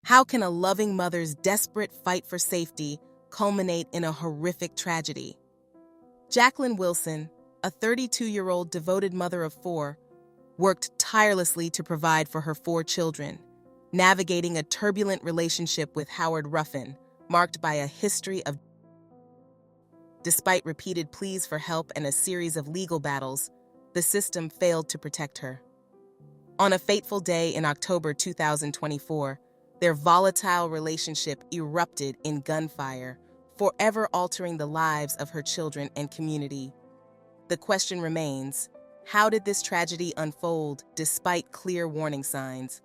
How can a loving mother's desperate fight for safety culminate in a horrific tragedy? Jacqueline Wilson, a 32-year-old devoted mother of four, worked tirelessly to provide for her four children, navigating a turbulent relationship with Howard Ruffin, marked by a history of. Despite repeated pleas for help and a series of legal battles, the system failed to protect her. On a fateful day in October 2024, their volatile relationship erupted in gunfire, forever altering the lives of her children and community. The question remains, how did this tragedy unfold despite clear warning signs?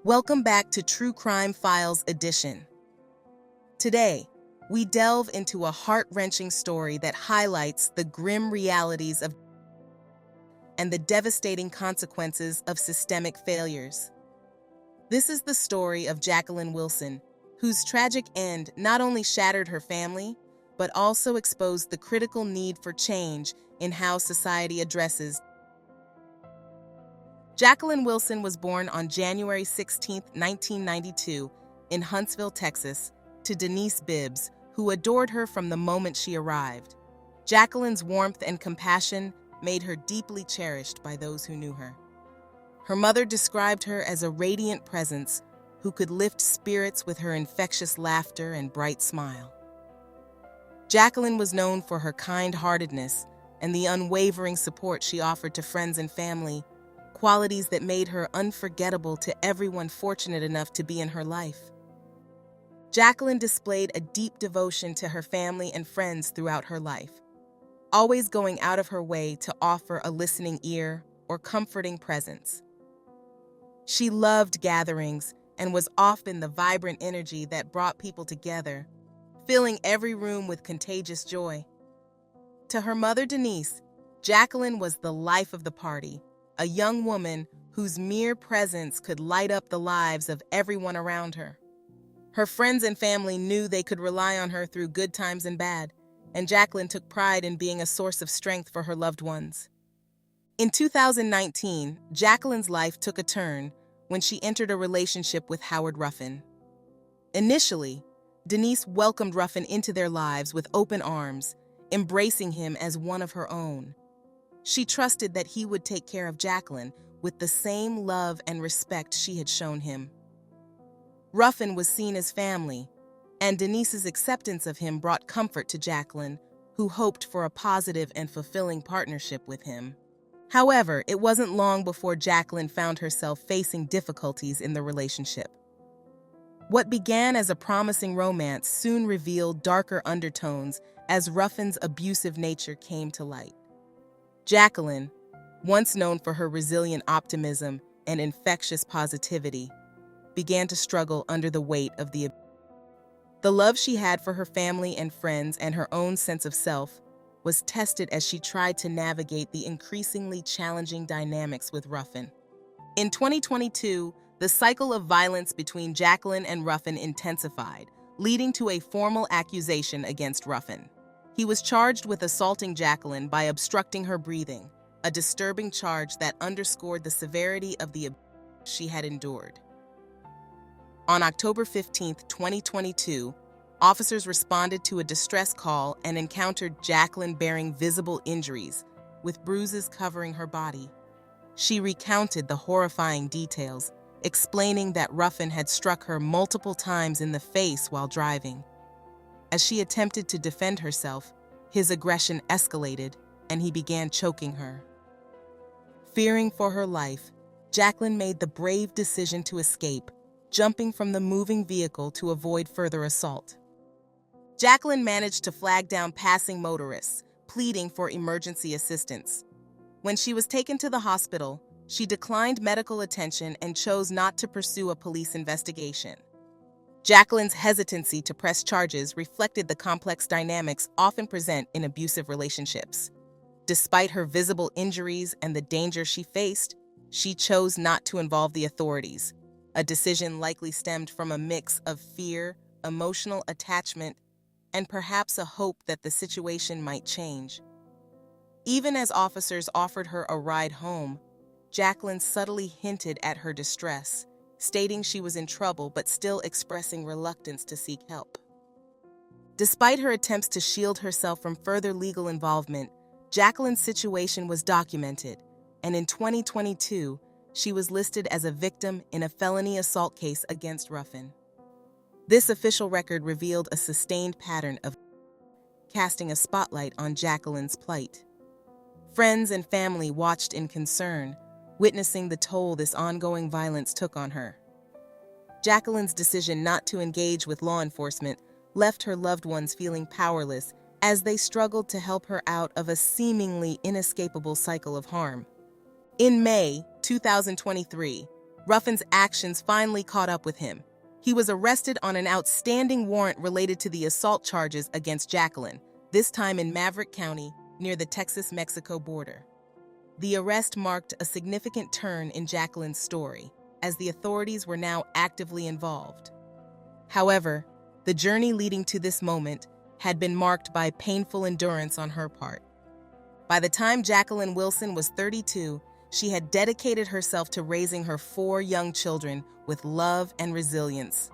Welcome back to True Crime Files Edition. Today, we delve into a heart-wrenching story that highlights the grim realities of and the devastating consequences of systemic failures. This is the story of Jacqueline Wilson, whose tragic end not only shattered her family, but also exposed the critical need for change in how society addresses. Jacqueline Wilson was born on January 16, 1992, in Huntsville, Texas, to Denise Bibbs, who adored her from the moment she arrived. Jacqueline's warmth and compassion made her deeply cherished by those who knew her. Her mother described her as a radiant presence who could lift spirits with her infectious laughter and bright smile. Jacqueline was known for her kind-heartedness and the unwavering support she offered to friends and family, qualities that made her unforgettable to everyone fortunate enough to be in her life. Jacqueline displayed a deep devotion to her family and friends throughout her life, always going out of her way to offer a listening ear or comforting presence. She loved gatherings and was often the vibrant energy that brought people together, filling every room with contagious joy. To her mother, Denise, Jacqueline was the life of the party, a young woman whose mere presence could light up the lives of everyone around her. Her friends and family knew they could rely on her through good times and bad, and Jacqueline took pride in being a source of strength for her loved ones. In 2019, Jacqueline's life took a turn when she entered a relationship with Howard Ruffin. Initially, Denise welcomed Ruffin into their lives with open arms, embracing him as one of her own. She trusted that he would take care of Jacqueline with the same love and respect she had shown him. Ruffin was seen as family, and Denise's acceptance of him brought comfort to Jacqueline, who hoped for a positive and fulfilling partnership with him. However, it wasn't long before Jacqueline found herself facing difficulties in the relationship. What began as a promising romance soon revealed darker undertones as Ruffin's abusive nature came to light. Jacqueline, once known for her resilient optimism and infectious positivity, began to struggle under the weight of the abuse. The love she had for her family and friends and her own sense of self was tested as she tried to navigate the increasingly challenging dynamics with Ruffin. In 2022, the cycle of violence between Jacqueline and Ruffin intensified, leading to a formal accusation against Ruffin. He was charged with assaulting Jacqueline by obstructing her breathing, a disturbing charge that underscored the severity of the abuse she had endured. On October 15, 2022, officers responded to a distress call and encountered Jacqueline bearing visible injuries, with bruises covering her body. She recounted the horrifying details, explaining that Ruffin had struck her multiple times in the face while driving. As she attempted to defend herself, his aggression escalated and he began choking her. Fearing for her life, Jacqueline made the brave decision to escape, jumping from the moving vehicle to avoid further assault. Jacqueline managed to flag down passing motorists, pleading for emergency assistance. When she was taken to the hospital, she declined medical attention and chose not to pursue a police investigation. Jacqueline's hesitancy to press charges reflected the complex dynamics often present in abusive relationships. Despite her visible injuries and the danger she faced, she chose not to involve the authorities, a decision likely stemmed from a mix of fear, emotional attachment, and perhaps a hope that the situation might change. Even as officers offered her a ride home, Jacqueline subtly hinted at her distress, stating she was in trouble but still expressing reluctance to seek help. Despite her attempts to shield herself from further legal involvement, Jacqueline's situation was documented, and in 2022, she was listed as a victim in a felony assault case against Ruffin. This official record revealed a sustained pattern of casting a spotlight on Jacqueline's plight. Friends and family watched in concern, witnessing the toll this ongoing violence took on her. Jacqueline's decision not to engage with law enforcement left her loved ones feeling powerless as they struggled to help her out of a seemingly inescapable cycle of harm. In May 2023, Ruffin's actions finally caught up with him. He was arrested on an outstanding warrant related to the assault charges against Jacqueline, this time in Maverick County, near the Texas-Mexico border. The arrest marked a significant turn in Jacqueline's story, as the authorities were now actively involved. However, the journey leading to this moment had been marked by painful endurance on her part. By the time Jacqueline Wilson was 32, she had dedicated herself to raising her 4 young children with love and resilience.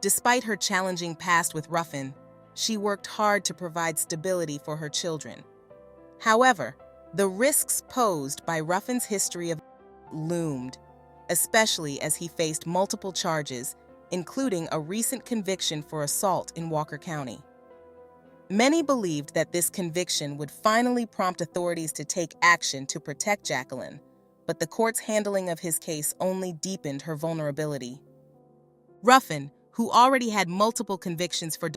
Despite her challenging past with Ruffin, she worked hard to provide stability for her children. However, the risks posed by Ruffin's history of loomed, especially as he faced multiple charges, including a recent conviction for assault in Walker County. Many believed that this conviction would finally prompt authorities to take action to protect Jacqueline, but the court's handling of his case only deepened her vulnerability. Ruffin, who already had multiple convictions for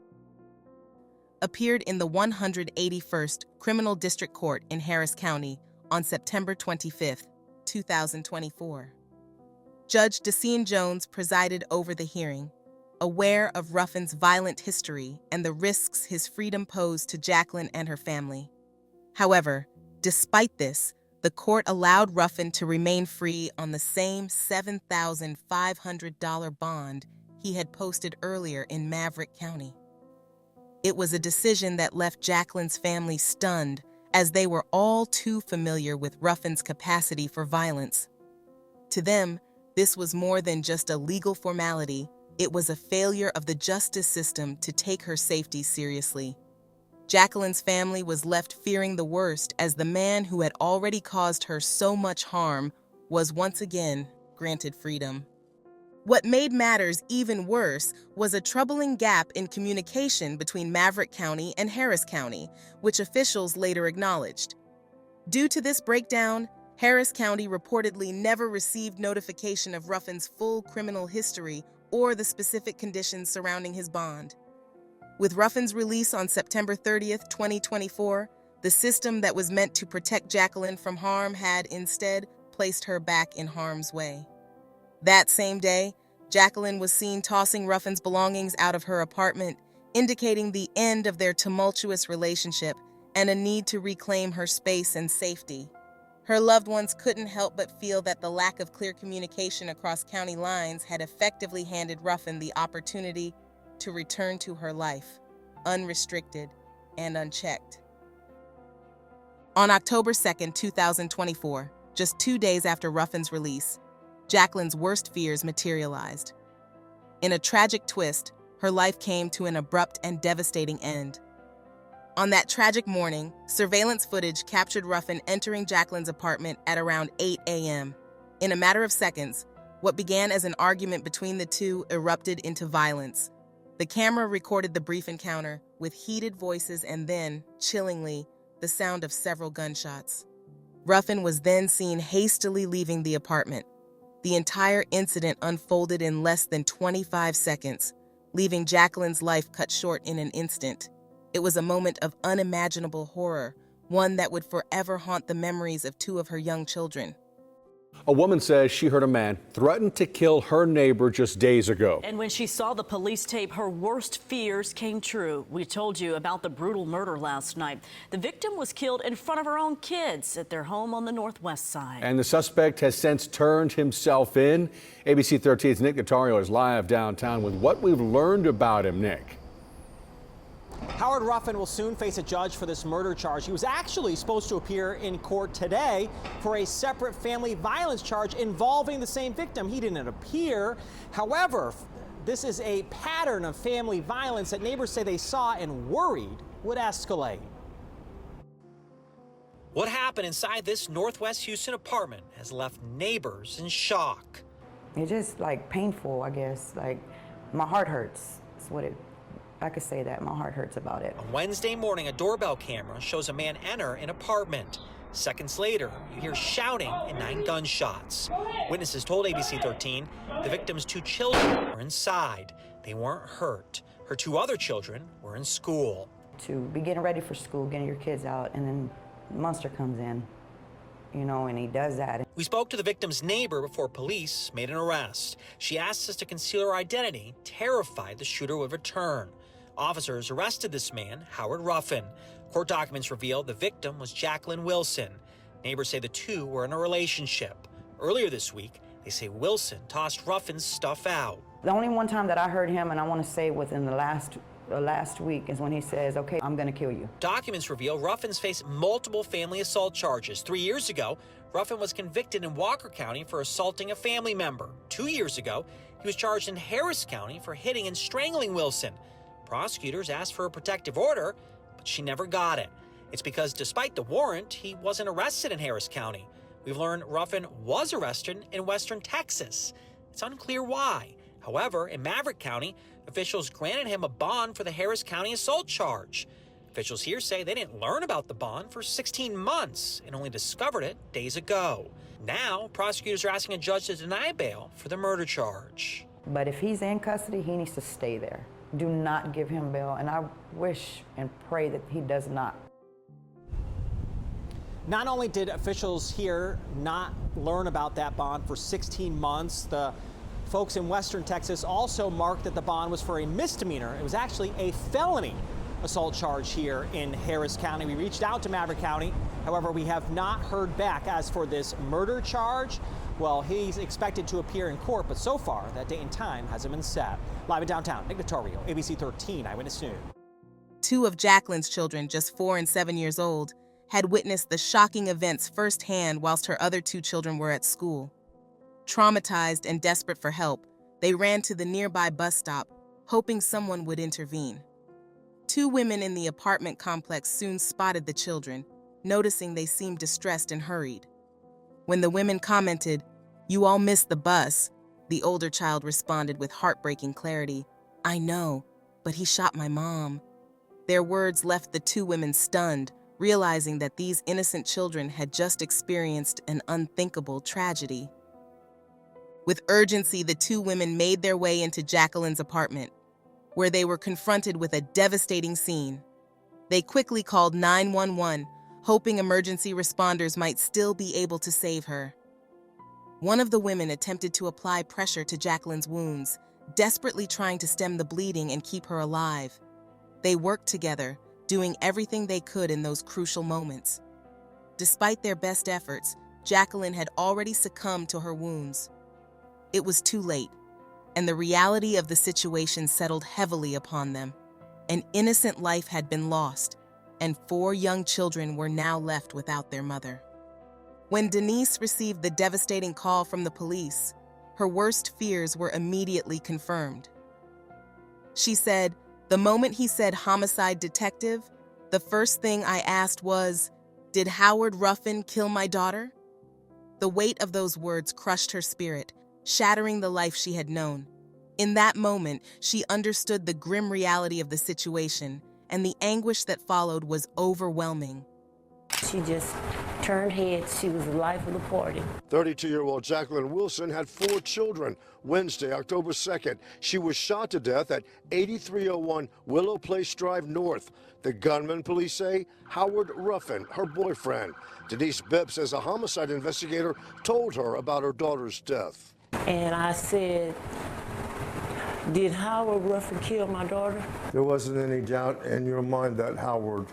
appeared in the 181st Criminal District Court in Harris County on September 25, 2024. Judge Decine Jones presided over the hearing, aware of Ruffin's violent history and the risks his freedom posed to Jacqueline and her family. However, despite this, the court allowed Ruffin to remain free on the same $7,500 bond he had posted earlier in Maverick County. It was a decision that left Jacqueline's family stunned, as they were all too familiar with Ruffin's capacity for violence. To them, this was more than just a legal formality. It was a failure of the justice system to take her safety seriously. Jacqueline's family was left fearing the worst, as the man who had already caused her so much harm was once again granted freedom. What made matters even worse was a troubling gap in communication between Maverick County and Harris County, which officials later acknowledged. Due to this breakdown, Harris County reportedly never received notification of Ruffin's full criminal history or the specific conditions surrounding his bond. With Ruffin's release on September 30, 2024, the system that was meant to protect Jacqueline from harm had instead placed her back in harm's way. That same day, Jacqueline was seen tossing Ruffin's belongings out of her apartment, indicating the end of their tumultuous relationship and a need to reclaim her space and safety. Her loved ones couldn't help but feel that the lack of clear communication across county lines had effectively handed Ruffin the opportunity to return to her life, unrestricted and unchecked. On October 2, 2024, just 2 days after Ruffin's release, Jacqueline's worst fears materialized. In a tragic twist, her life came to an abrupt and devastating end. On that tragic morning, surveillance footage captured Ruffin entering Jacqueline's apartment at around 8 a.m. In a matter of seconds, what began as an argument between the two erupted into violence. The camera recorded the brief encounter with heated voices and then, chillingly, the sound of several gunshots. Ruffin was then seen hastily leaving the apartment. The entire incident unfolded in less than 25 seconds, leaving Jacqueline's life cut short in an instant. It was a moment of unimaginable horror, one that would forever haunt the memories of 2 of her young children. A woman says she heard a man threaten to kill her neighbor just days ago. And when she saw the police tape, her worst fears came true. We told you about the brutal murder last night. The victim was killed in front of her own kids at their home on the northwest side. And the suspect has since turned himself in. ABC 13's Nick Notario is live downtown with what we've learned about him. Nick. Howard Ruffin will soon face a judge for this murder charge. He was actually supposed to appear in court today for a separate family violence charge involving the same victim. He didn't appear. However, this is a pattern of family violence that neighbors say they saw and worried would escalate. What happened inside this Northwest Houston apartment has left neighbors in shock. It's just like painful, I guess. Like my heart hurts. That's what I could say that. My heart hurts about it. On Wednesday morning, a doorbell camera shows a man enter an apartment. Seconds later, you hear shouting and 9 gunshots. Witnesses told ABC 13 the victim's 2 children were inside. They weren't hurt. Her 2 other children were in school. To be getting ready for school, getting your kids out, and then Monster comes in, you know, and he does that. We spoke to the victim's neighbor before police made an arrest. She asked us to conceal her identity, terrified the shooter would return. Officers arrested this man, Howard Ruffin. Court documents reveal the victim was Jacqueline Wilson. Neighbors say the 2 were in a relationship. Earlier this week, they say Wilson tossed Ruffin's stuff out. The only one time that I heard him, and I want to say within the last week, is when he says, okay, I'm going to kill you. Documents reveal Ruffin's faced multiple family assault charges. 3 years ago, Ruffin was convicted in Walker County for assaulting a family member. 2 years ago, he was charged in Harris County for hitting and strangling Wilson. Prosecutors asked for a protective order, but she never got it. It's because despite the warrant, he wasn't arrested in Harris County. We've learned Ruffin was arrested in western Texas. It's unclear why. However, in Maverick County, officials granted him a bond for the Harris County assault charge. Officials here say they didn't learn about the bond for 16 months and only discovered it days ago. Now, prosecutors are asking a judge to deny bail for the murder charge. But if he's in custody, he needs to stay there. Do not give him bail, and I wish and pray that he does not. Not only did officials here not learn about that bond for 16 months, the folks in western Texas also marked that the bond was for a misdemeanor. It was actually a felony assault charge here in Harris County. We reached out to Maverick County. However, we have not heard back. As for this murder charge, well, he's expected to appear in court, but so far that date and time hasn't been set. Live in downtown, Nick Notario, ABC 13 Eyewitness News. 2 of Jacqueline's children, just 4 and 7 years old, had witnessed the shocking events firsthand whilst her other 2 children were at school. Traumatized and desperate for help, they ran to the nearby bus stop, hoping someone would intervene. 2 women in the apartment complex soon spotted the children, noticing they seemed distressed and hurried. When the women commented, "You all missed the bus," the older child responded with heartbreaking clarity, "I know, but he shot my mom." Their words left the 2 women stunned, realizing that these innocent children had just experienced an unthinkable tragedy. With urgency, the 2 women made their way into Jacqueline's apartment, where they were confronted with a devastating scene. They quickly called 911, hoping emergency responders might still be able to save her. One of the women attempted to apply pressure to Jacqueline's wounds, desperately trying to stem the bleeding and keep her alive. They worked together, doing everything they could in those crucial moments. Despite their best efforts, Jacqueline had already succumbed to her wounds. It was too late, and the reality of the situation settled heavily upon them. An innocent life had been lost, and 4 young children were now left without their mother. When Denise received the devastating call from the police, her worst fears were immediately confirmed. She said, "The moment he said homicide detective, the first thing I asked was, 'Did Howard Ruffin kill my daughter?'" The weight of those words crushed her spirit, shattering the life she had known. In that moment, she understood the grim reality of the situation, and the anguish that followed was overwhelming. She just turned heads. She was the life of the party. 32-year-old Jacqueline Wilson had 4 children. Wednesday, October 2nd, she was shot to death at 8301 Willow Place Drive North. The gunman, police say, Howard Ruffin, her boyfriend. Denise Bibb says a homicide investigator told her about her daughter's death. And I said, "Did Howard Ruffin kill my daughter?" There wasn't any doubt in your mind that Howard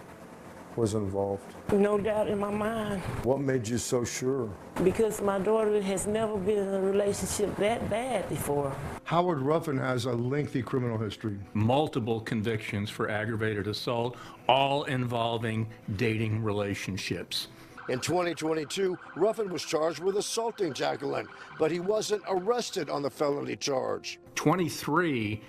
was involved? No doubt in my mind, What made you so sure? because my daughter has never been in a relationship that bad before. Howard Ruffin has a lengthy criminal history. Multiple convictions for aggravated assault, all involving dating relationships. In 2022, Ruffin was charged with assaulting Jacqueline, but he wasn't arrested on the felony charge. 23,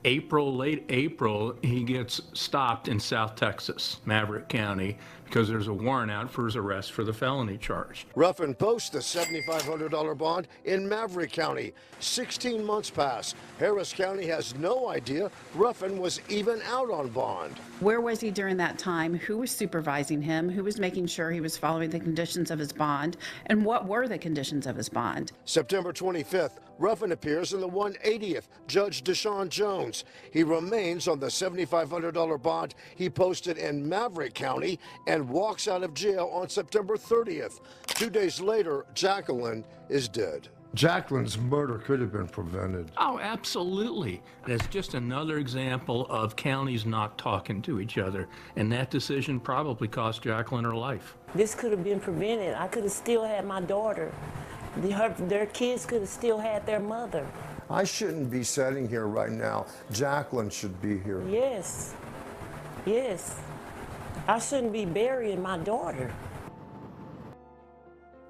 late April, he gets stopped in South Texas, Maverick County, because there's a warrant out for his arrest for the felony charge. Ruffin posts a $7,500 bond in Maverick County. 16 months pass. Harris County has no idea Ruffin was even out on bond. Where was he during that time? Who was supervising him? Who was making sure he was following the conditions of his bond? And what were the conditions of his bond? September 25th, Ruffin appears in the 180th, Judge Deshaun Jones. He remains on the $7,500 bond he posted in Maverick County and walks out of jail on September 30th. 2 days later, Jacqueline is dead. Jacqueline's murder could have been prevented. Oh, absolutely. That's just another example of counties not talking to each other, and that decision probably cost Jacqueline her life. This could have been prevented. I could have still had my daughter. Their kids could have still had their mother. I shouldn't be sitting here right now. Jacqueline should be here. Yes, yes. I shouldn't be burying my daughter.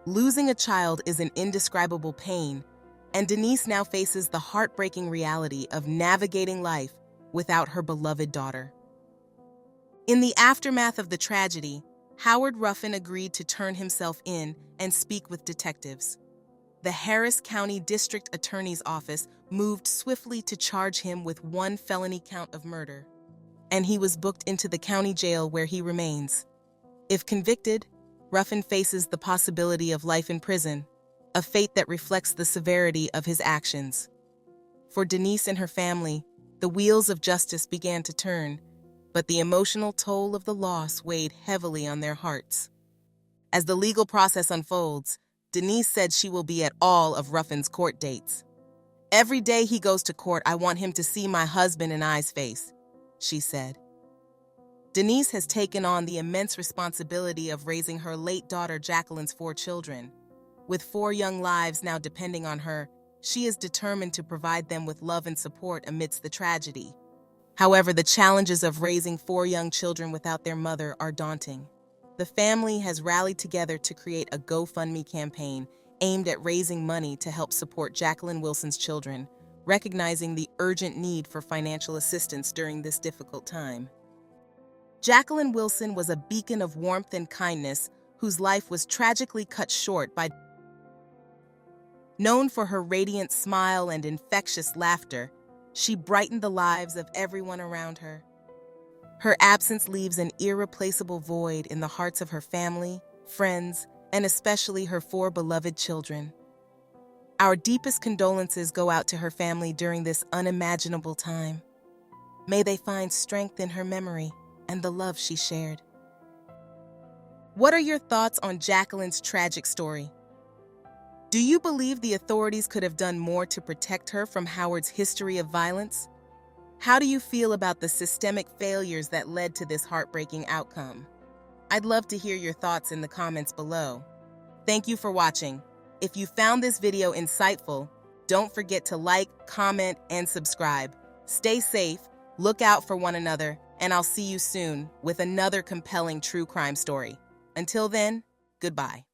Losing a child is an indescribable pain, and Denise now faces the heartbreaking reality of navigating life without her beloved daughter. In the aftermath of the tragedy, Howard Ruffin agreed to turn himself in and speak with detectives. The Harris County District Attorney's Office moved swiftly to charge him with one felony count of murder, and he was booked into the county jail where he remains. If convicted, Ruffin faces the possibility of life in prison, a fate that reflects the severity of his actions. For Denise and her family, the wheels of justice began to turn, but the emotional toll of the loss weighed heavily on their hearts. As the legal process unfolds, Denise said she will be at all of Ruffin's court dates. "Every day he goes to court, I want him to see my husband and I's face," she said. Denise has taken on the immense responsibility of raising her late daughter Jacqueline's 4 children. With 4 young lives now depending on her, she is determined to provide them with love and support amidst the tragedy. However, the challenges of raising 4 young children without their mother are daunting. The family has rallied together to create a GoFundMe campaign aimed at raising money to help support Jacqueline Wilson's children, recognizing the urgent need for financial assistance during this difficult time. Jacqueline Wilson was a beacon of warmth and kindness whose life was tragically cut short by. Known for her radiant smile and infectious laughter, she brightened the lives of everyone around her. Her absence leaves an irreplaceable void in the hearts of her family, friends, and especially her 4 beloved children. Our deepest condolences go out to her family during this unimaginable time. May they find strength in her memory and the love she shared. What are your thoughts on Jacqueline's tragic story? Do you believe the authorities could have done more to protect her from Howard's history of violence? How do you feel about the systemic failures that led to this heartbreaking outcome? I'd love to hear your thoughts in the comments below. Thank you for watching. If you found this video insightful, don't forget to like, comment, and subscribe. Stay safe, look out for one another, and I'll see you soon with another compelling true crime story. Until then, goodbye.